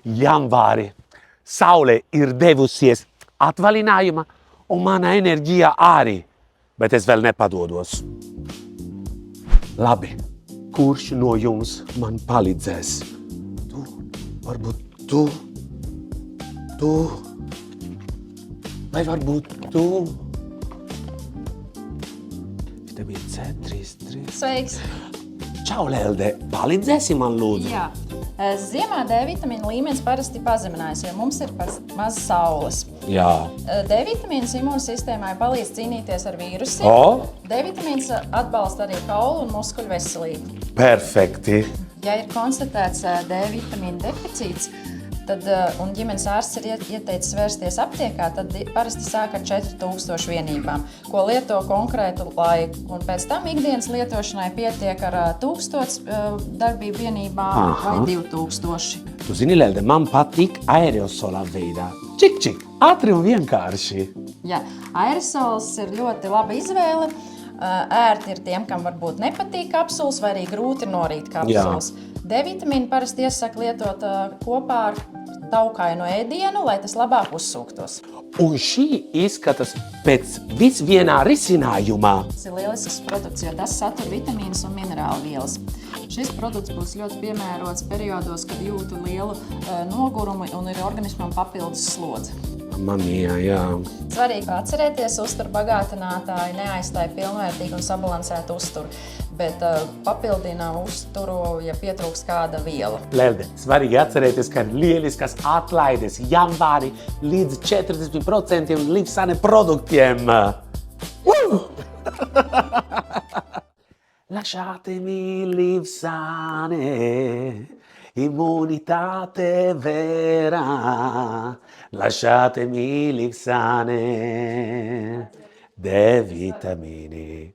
janvāri. Saule ir devusies atvaļinājuma, un mana enerģija arī, bet es vēl nepadodos. Labi, kurš no jums man palīdzēs? Tu, varbūt tu, vai varbūt tu? Vitamīna C3. Sveiks! Čau, Lelde, palīdzēsi man lūdzu? Jā. Ziemā D vitamīna līmenis parasti pazeminājās, jo mums ir maz saules. Jā. D vitamīns imūnsistēmai palīdz cīnīties ar vīrusiem. O? D vitamīns atbalsta arī kaulu un muskuļu veselību. Perfekti. Ja ir konstatēts D vitamīna deficīts, tad, un ģimenes ārsts ir ieteicis vērsties aptiekā, tad parasti sāk ar 4000 vienībām, ko lieto konkrētu laiku. Un pēc tam ikdienas lietošanai pietiek ar 1000 darbību vienībām vai 2000. Tu zini, Lelde, man patīk aerosolā veidā. Čik, ātri un vienkārši. Jā, aerosols ir ļoti laba izvēle. Ērti ir tiem, kam varbūt nepatīk kapsulas vai arī grūti norīt kapsulas. D vitamīnu parasti iesaka lietot kopā ar taukainu ēdienu, lai tas labāk uzsūktos. Un šī izskatās pēc visvienā risinājumā. Tas ir lielisks produkts, jo tas satur vitamīnus un minerālu vielas. Šis produkts būs ļoti piemērots periodos, kad jūtu lielu nogurumu un ir organismam papildus slodze. Mamija, jā. Svarīgi atcerēties, uzturu bagātinātāji neaizstāja pilnvērtīgu un sabalansētu uzturu, bet papildina uzturu, ja pietrūkst kāda viela. Lelde, svarīgi atcerēties, ka ir lieliskas atlaides janvāri līdz 40% Livsane produktiem. Lasciatemi Livsane, immunitate vera. Lasciatemi Livsane, D vitamini.